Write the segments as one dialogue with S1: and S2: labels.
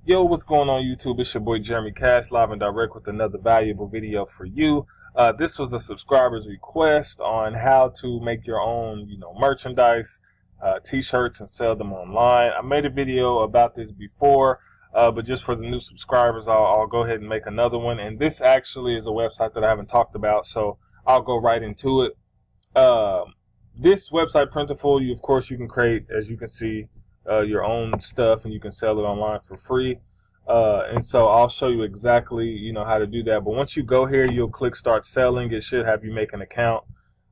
S1: Yo, what's going on YouTube? It's your boy Jeremy Cash, live and direct with another valuable video for you. This was a subscriber's request on how to make your own, merchandise, t-shirts, and sell them online. I made a video about this before, but just for the new subscribers, I'll go ahead and make another one. And this actually is a website that I haven't talked about, so I'll go right into it. This website, Printful, of course, you can create, as you can see, your own stuff, and you can sell it online for free. And so I'll show you exactly how to do that. But once you go here, you'll click start selling. It should have you make an account,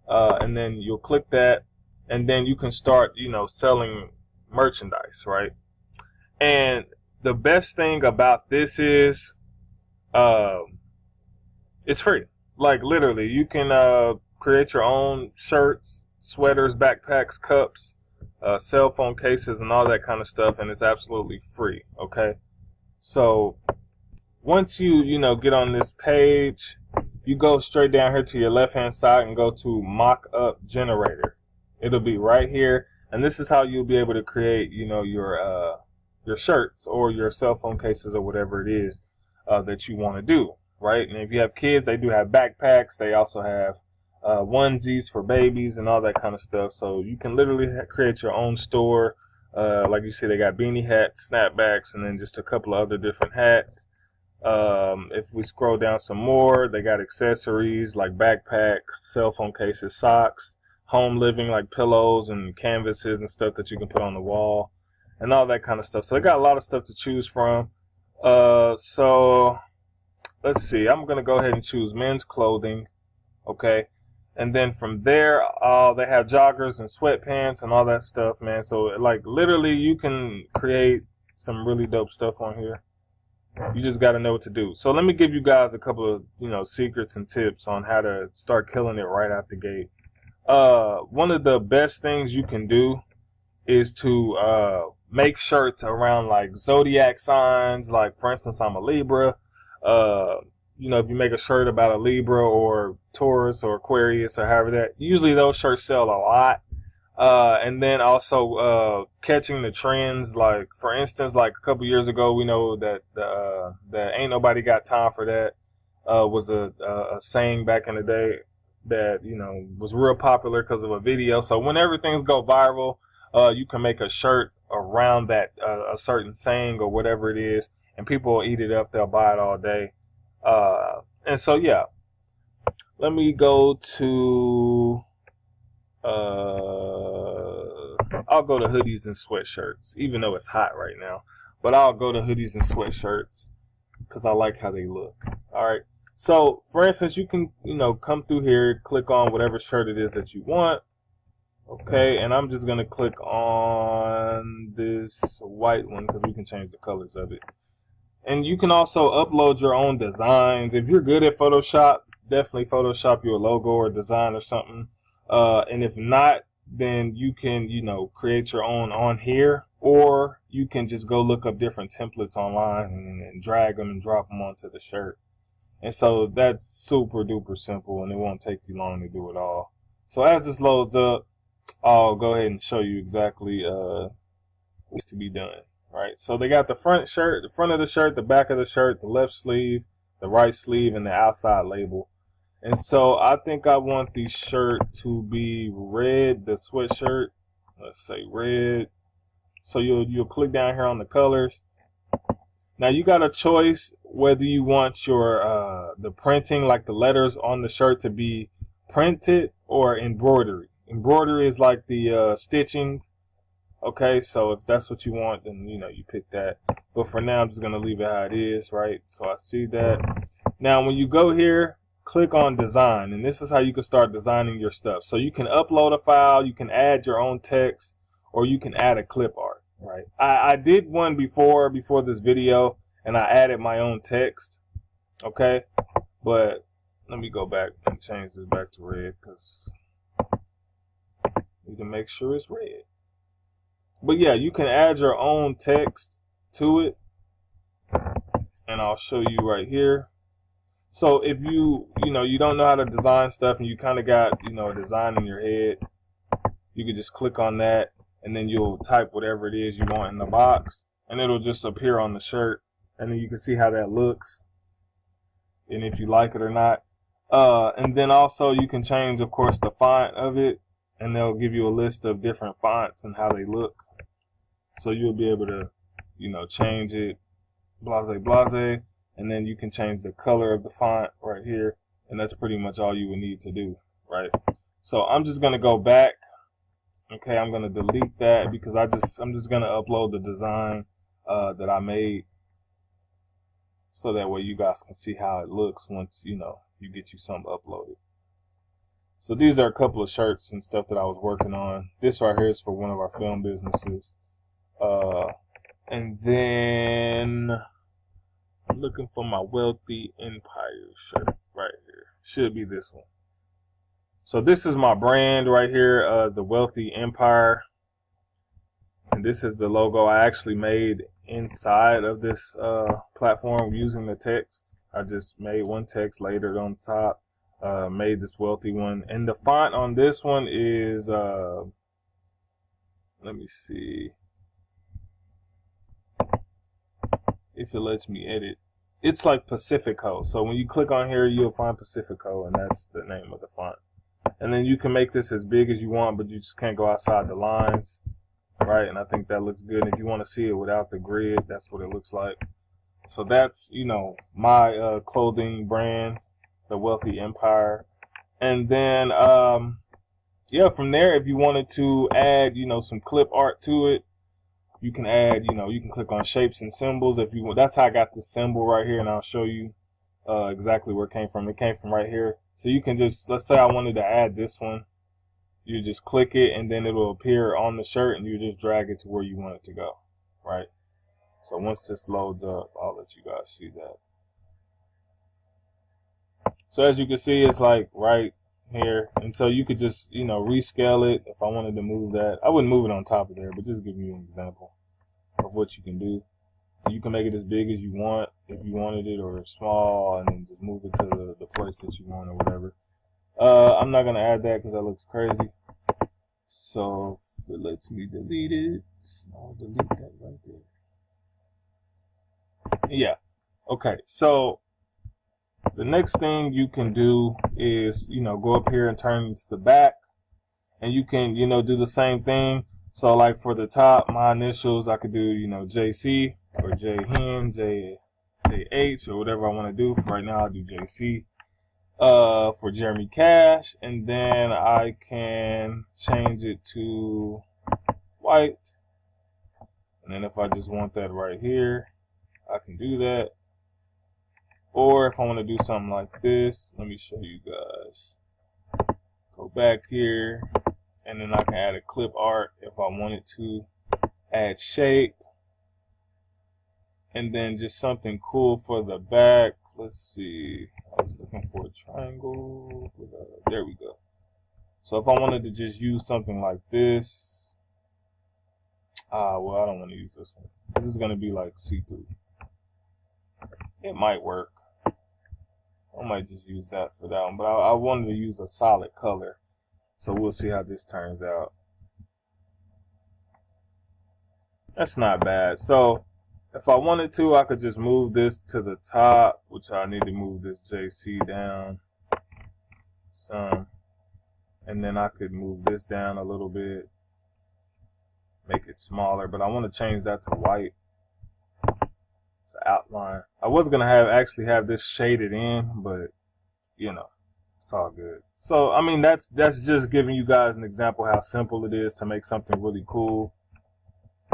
S1: and then you'll click that, and then you can start selling merchandise, right? And the best thing about this is it's free. Like, literally, you can create your own shirts, sweaters, backpacks, cups, cell phone cases, and all that kind of stuff, and it's absolutely free. Okay, so once you get on this page, you go straight down here to your left hand side and go to mock-up generator. It'll be right here, and this is how you'll be able to create your shirts or your cell phone cases or whatever it is that you want to do, right? And if you have kids, they do have backpacks. They also have onesies for babies and all that kind of stuff. So you can literally create your own store. Like you see, they got beanie hats, snapbacks, and then just a couple of other different hats. If we scroll down some more, they got accessories like backpacks, cell phone cases, socks, home living like pillows and canvases and stuff that you can put on the wall and all that kind of stuff. So they got a lot of stuff to choose from. So let's see, I'm gonna go ahead and choose men's clothing. Okay, and then from there, they have joggers and sweatpants and all that stuff, man. So, like, literally, you can create some really dope stuff on here. You just got to know what to do. So let me give you guys a couple of, secrets and tips on how to start killing it right out the gate. One of the best things you can do is to make shirts around, like, zodiac signs. Like, for instance, I'm a Libra. If you make a shirt about a Libra or Taurus or Aquarius or however that, usually those shirts sell a lot. And then also catching the trends. Like, for instance, like a couple years ago, we know that that ain't nobody got time for that was a saying back in the day that was real popular because of a video. So whenever things go viral, you can make a shirt around that a certain saying or whatever it is, and people will eat it up. They'll buy it all day. And so, yeah, let me go to, I'll go to hoodies and sweatshirts, even though it's hot right now, but I'll go to hoodies and sweatshirts because I like how they look. All right. So, for instance, you can, come through here, click on whatever shirt it is that you want. Okay. And I'm just going to click on this white one because we can change the colors of it. And you can also upload your own designs. If you're good at Photoshop, definitely Photoshop your logo or design or something. And if not, then you can, create your own on here, or you can just go look up different templates online and drag them and drop them onto the shirt. And so that's super duper simple, and it won't take you long to do it all. So as this loads up, I'll go ahead and show you exactly what's to be done. Right, so they got the front shirt, the front of the shirt, the back of the shirt, the left sleeve, the right sleeve, and the outside label. And so I think I want the shirt to be red, the sweatshirt. Let's say red. So you'll click down here on the colors. Now you got a choice whether you want your the printing, like the letters on the shirt, to be printed or embroidery. Embroidery is like the stitching. Okay, so if that's what you want, then you pick that. But for now, I'm just gonna leave it how it is, right? So I see that. Now when you go here, click on design, and this is how you can start designing your stuff. So you can upload a file, you can add your own text, or you can add a clip art, right? I did one before this video, and I added my own text. Okay, but let me go back and change this back to red because I need to make sure it's red. But yeah, you can add your own text to it, and I'll show you right here. So if you don't know how to design stuff and you kind of got a design in your head, you can just click on that, and then you'll type whatever it is you want in the box, and it'll just appear on the shirt, and then you can see how that looks and if you like it or not. And then also you can change, of course, the font of it, and they'll give you a list of different fonts and how they look. So you'll be able to, you know, change it, blase, blase, and then you can change the color of the font right here, and that's pretty much all you would need to do, right? So I'm just gonna go back. Okay, I'm gonna delete that because I'm just gonna upload the design that I made, so that way you guys can see how it looks once, you know, you get you something uploaded. So these are a couple of shirts and stuff that I was working on. This right here is for one of our film businesses. And then I'm looking for my Wealthy Empire shirt right here. Should be this one. So this is my brand right here, the Wealthy Empire. And this is the logo I actually made inside of this platform using the text. I just made one text, laid it on top, made this wealthy one. And the font on this one is, let me see if it lets me edit. It's like Pacifico. So when you click on here, you'll find Pacifico, and that's the name of the font. And then you can make this as big as you want, but you just can't go outside the lines, right? And I think that looks good. If you want to see it without the grid, that's what it looks like. So that's, you know, my clothing brand, the Wealthy Empire. And then, yeah, from there, if you wanted to add, you know, some clip art to it, you can add, you know, you can click on shapes and symbols if you want. That's how I got this symbol right here, and I'll show you exactly where it came from. It came from right here. So you can just, let's say I wanted to add this one. You just click it, and then it'll appear on the shirt, and you just drag it to where you want it to go, right? So once this loads up, I'll let you guys see that. So as you can see, it's like right here, and so you could just, you know, rescale it. If I wanted to move that, I wouldn't move it on top of there, but just giving you an example of what you can do. You can make it as big as you want if you wanted it, or small, and then just move it to the place that you want or whatever. I'm not gonna add that because that looks crazy. So if it lets me delete it, I'll delete that right there. Yeah. Okay. So the next thing you can do is, you know, go up here and turn it to the back, and you can, you know, do the same thing. So like for the top, my initials, I could do, you know, JC or JHen, JH, or whatever I want to do. For right now, I'll do JC for Jeremy Cash, and then I can change it to white. And then if I just want that right here, I can do that. Or if I want to do something like this, let me show you guys. Go back here, and then I can add a clip art if I wanted to. Add shape, and then just something cool for the back. Let's see. I was looking for a triangle. There we go. So if I wanted to just use something like this, well, I don't want to use this one. This is going to be like see-through. It might work. I might just use that for that one, but I wanted to use a solid color. So we'll see how this turns out. That's not bad. So if I wanted to, I could just move this to the top, which I need to move this JC down some. And then I could move this down a little bit, make it smaller, but I want to change that to white. It's an outline. I was gonna actually have this shaded in, but you know, it's all good. So I mean, that's just giving you guys an example how simple it is to make something really cool,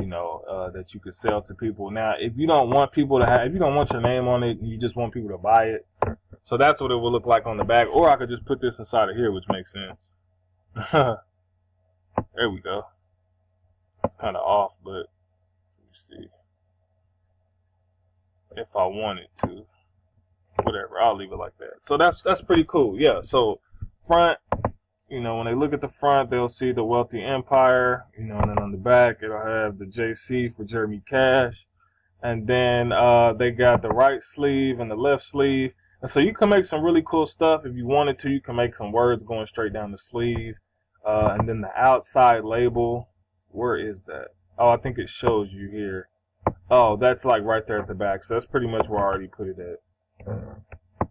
S1: you know, that you could sell to people. Now, if you don't want people to have, if you don't want your name on it, and you just want people to buy it, so that's what it will look like on the back. Or I could just put this inside of here, which makes sense. There we go. It's kind of off, but let me see. If I wanted to, whatever, I'll leave it like that. So that's pretty cool. Yeah. So front, you know, when they look at the front, they'll see the Wealthy Empire, you know, and then on the back it'll have the JC for Jeremy Cash, and then they got the right sleeve and the left sleeve, and so you can make some really cool stuff if you wanted to. You can make some words going straight down the sleeve, and then the outside label. Where is that? Oh, I think it shows you here. Oh, that's like right there at the back. So that's pretty much where I already put it at.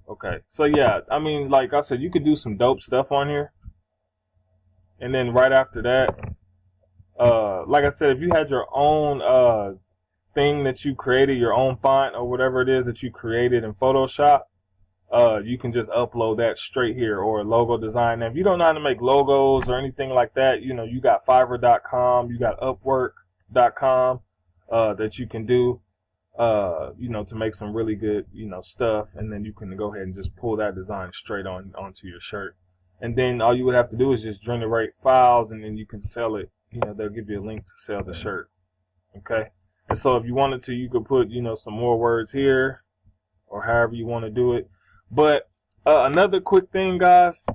S1: Okay. So yeah, I mean, like I said, you could do some dope stuff on here. And then right after that, like I said, if you had your own thing that you created, your own font or whatever it is that you created in Photoshop, you can just upload that straight here, or a logo design. Now, if you don't know how to make logos or anything like that, you know, you got Fiverr.com, you got Upwork.com that you can do, you know, to make some really good, you know, stuff. And then you can go ahead and just pull that design straight onto your shirt. And then all you would have to do is just generate files, and then you can sell it. You know, they'll give you a link to sell the shirt. Okay. And so if you wanted to, you could put, you know, some more words here, or however you want to do it. But another quick thing, guys,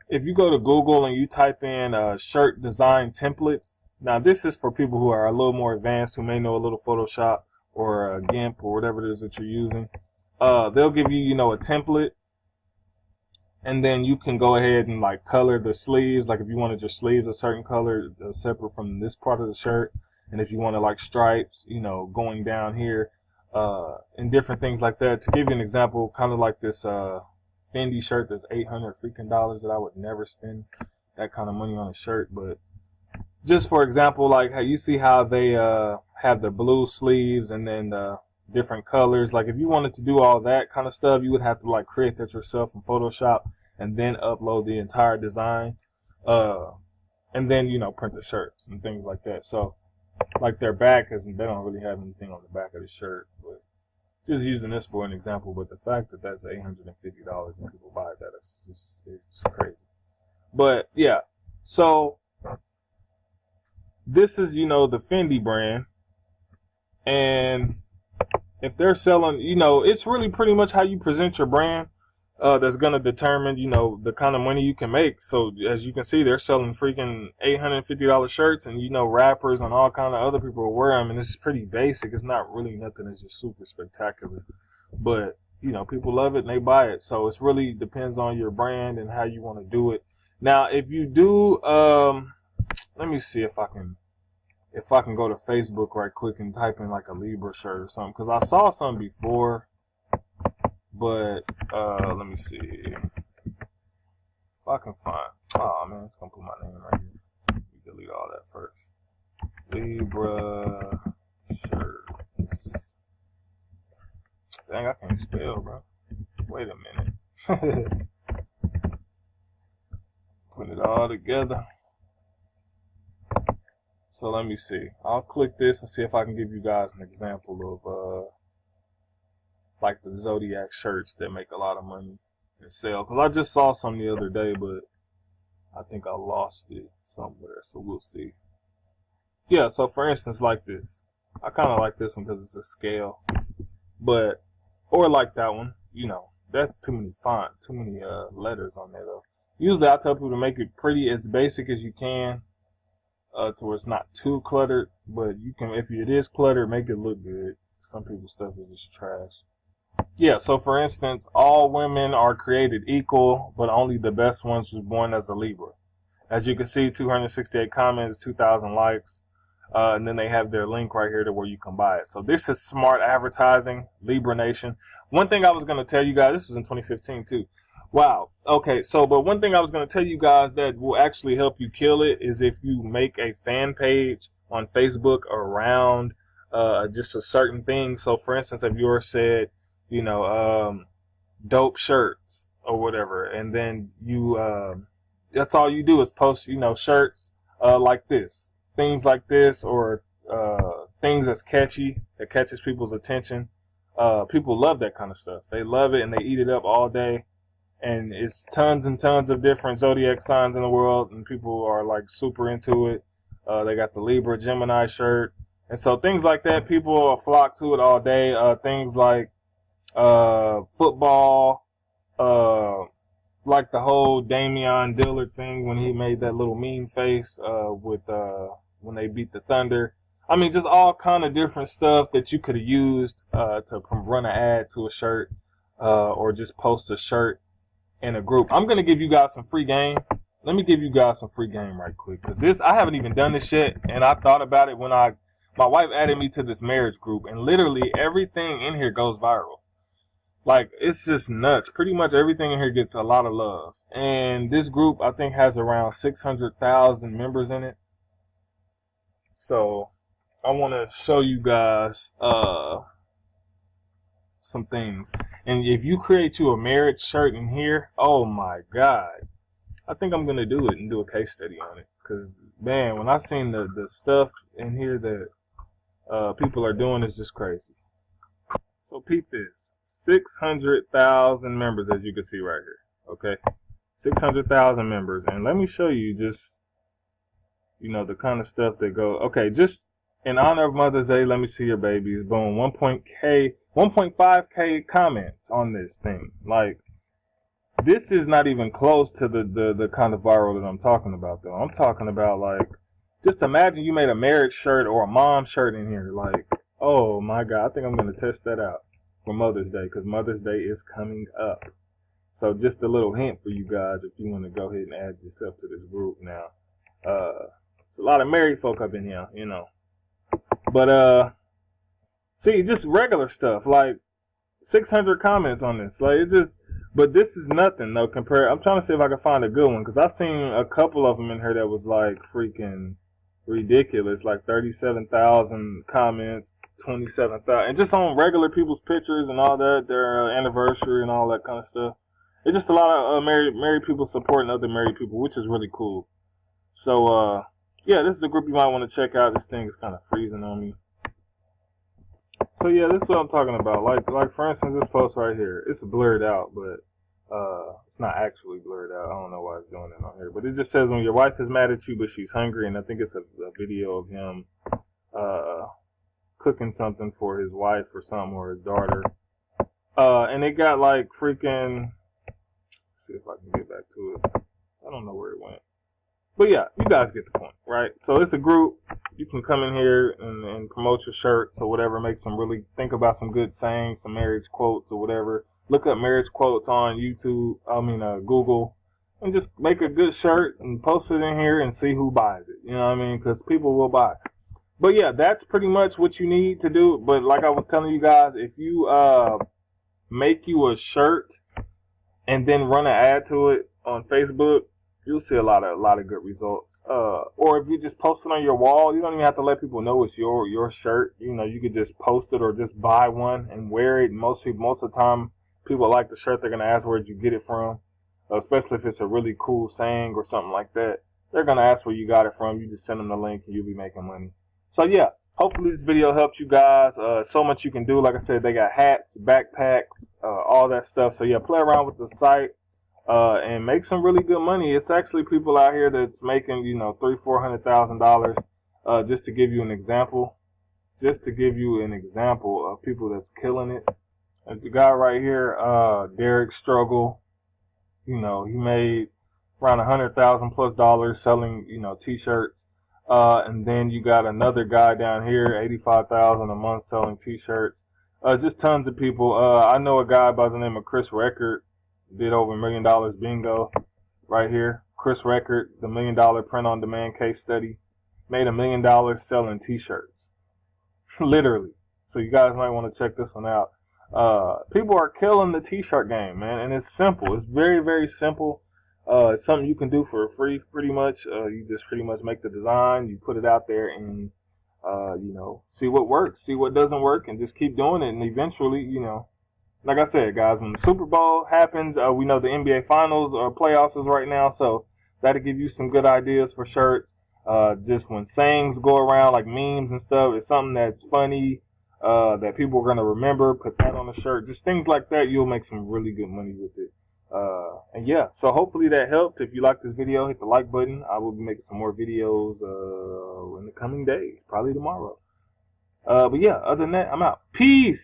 S1: if you go to Google and you type in shirt design templates, now this is for people who are a little more advanced, who may know a little Photoshop or GIMP or whatever it is that you're using. They'll give you, you know, a template, and then you can go ahead and like color the sleeves. Like if you wanted your sleeves a certain color, separate from this part of the shirt, and if you wanted like stripes, you know, going down here, and different things like that. To give you an example, kind of like this Fendi shirt that's $800 freaking dollars, that I would never spend that kind of money on a shirt. But just for example, like how you see how they have the blue sleeves and then the different colors. Like if you wanted to do all that kind of stuff, you would have to like create that yourself in Photoshop and then upload the entire design, and then, you know, print the shirts and things like that. So like their back, because they don't really have anything on the back of the shirt, but just using this for an example. But the fact that that's $850 and people buy that, it's crazy. But yeah, so this is, you know, the Fendi brand, and if they're selling, you know, it's really pretty much how you present your brand that's going to determine, you know, the kind of money you can make. So as you can see, they're selling freaking $850 shirts, and, you know, rappers and all kind of other people wear them, and it's pretty basic. It's not really nothing that's just super spectacular, but, you know, people love it and they buy it. So it's really depends on your brand and how you want to do it. Now, if you do, let me see if I can go to Facebook right quick and type in like a Libra shirt or something, because I saw some before, but let me see if I can find. Oh man, it's gonna put my name right here. Let me delete all that first. Libra shirts. Dang, I can't spell, bro. Wait a minute. Put it all together. So let me see. I'll click this and see if I can give you guys an example of like the Zodiac shirts that make a lot of money and sell. Because I just saw some the other day, but I think I lost it somewhere. So we'll see. Yeah, so for instance, like this. I kind of like this one because it's a scale. But, or like that one, you know, that's too many letters on there though. Usually I tell people to make it pretty, as basic as you can. To where it's not too cluttered, but you can, if it is cluttered, make it look good. Some people's stuff is just trash. Yeah, so for instance, all women are created equal, but only the best ones was born as a Libra. As you can see, 268 comments, 2,000 likes, and then they have their link right here to where you can buy it. So this is smart advertising, Libra Nation. One thing I was going to tell you guys, this was in 2015 too. Wow. Okay. So, but one thing I was going to tell you guys that will actually help you kill it is if you make a fan page on Facebook around just a certain thing. So, for instance, if yours said, you know, dope shirts or whatever, and then you, that's all you do is post, you know, shirts like this, things like this, or things that's catchy, that catches people's attention. People love that kind of stuff. They love it and they eat it up all day. And it's tons and tons of different zodiac signs in the world, and people are like super into it. They got the Libra Gemini shirt, and so things like that, people flock to it all day. Things like football, like the whole Damian Dillard thing when he made that little mean face with when they beat the Thunder. I mean, just all kind of different stuff that you could have used to run an ad to a shirt, or just post a shirt in a group. I'm gonna give you guys some free game. Let me give you guys some free game right quick, because this, I haven't even done this yet, and I thought about it when I my wife added me to this marriage group, and literally everything in here goes viral. Like, it's just nuts. Pretty much everything in here gets a lot of love. And this group, I think, has around 600,000 members in it. So, I want to show you guys some things. And if you create you a marriage shirt in here, oh my God. I think I'm going to do it and do a case study on it. Because, man, when I seen the stuff in here that people are doing, is just crazy. So, peep this. 600,000 members, as you can see right here. Okay, 600,000 members, and let me show you just, you know, the kind of stuff that go. Okay, just in honor of Mother's Day, let me see your babies. Boom, 1.5K comments on this thing. Like, this is not even close to the kind of viral that I'm talking about, though. I'm talking about, like, just imagine you made a marriage shirt or a mom shirt in here. Like, oh my God, I think I'm gonna test that out for Mother's Day, because Mother's Day is coming up. So just a little hint for you guys if you want to go ahead and add yourself to this group now. A lot of married folk up in here, you know. But see, just regular stuff, like 600 comments on this. Like, it's just, but this is nothing though compared. I'm trying to see if I can find a good one, because I've seen a couple of them in here that was like freaking ridiculous, like 37,000 comments. 27,000, and just on regular people's pictures and all that, their anniversary and all that kind of stuff. It's just a lot of married people supporting other married people, which is really cool. So, yeah, this is a group you might want to check out. This thing is kind of freezing on me. So, yeah, this is what I'm talking about. Like for instance, this post right here. It's blurred out, but it's not actually blurred out. I don't know why it's doing it on here. But it just says, when your wife is mad at you, but she's hungry, and I think it's a video of him cooking something for his wife or something, or his daughter. And it got like freaking, see if I can get back to it. I don't know where it went. But yeah, you guys get the point, right? So it's a group. You can come in here and promote your shirts or whatever. Make some really, think about some good sayings, some marriage quotes or whatever. Look up marriage quotes on YouTube, Google, and just make a good shirt and post it in here and see who buys it. You know what I mean? Because people will buy it. But yeah, that's pretty much what you need to do. But like I was telling you guys, if you make you a shirt and then run an ad to it on Facebook, you'll see a lot of good results. Or if you just post it on your wall, you don't even have to let people know it's your shirt. You know, you could just post it or just buy one and wear it. Most of the time, people like the shirt. They're gonna ask where you get it from, especially if it's a really cool saying or something like that. They're gonna ask where you got it from. You just send them the link and you'll be making money. So yeah, hopefully this video helped you guys. So much you can do. Like I said, they got hats, backpacks, all that stuff. So yeah, play around with the site and make some really good money. It's actually people out here that's making, you know, $300,000-$400,000. Just to give you an example. Just to give you an example of people that's killing it. There's the guy right here, Derek Struggle. You know, he made around $100,000+ selling, you know, t-shirts. And then you got another guy down here, $85,000 a month selling t-shirts. Just tons of people. I know a guy by the name of Chris Record, did over $1 million bingo right here. Chris Record, the $1 million print-on-demand case study, made $1 million selling t-shirts. Literally. So you guys might want to check this one out. People are killing the t-shirt game, man, and it's simple. It's very, very simple. It's something you can do for free, pretty much. You just pretty much make the design, you put it out there, and you know, see what works, see what doesn't work, and just keep doing it. And eventually, you know, like I said, guys, when the Super Bowl happens, we know the NBA Finals or playoffs is right now, so that'll give you some good ideas for shirts. Just when sayings go around, like memes and stuff, it's something that's funny, that people are gonna remember. Put that on a shirt, just things like that. You'll make some really good money with it. And yeah, so hopefully that helped. If you like this video, hit the like button. I will be making some more videos in the coming days, probably tomorrow. But yeah, other than that, I'm out. Peace.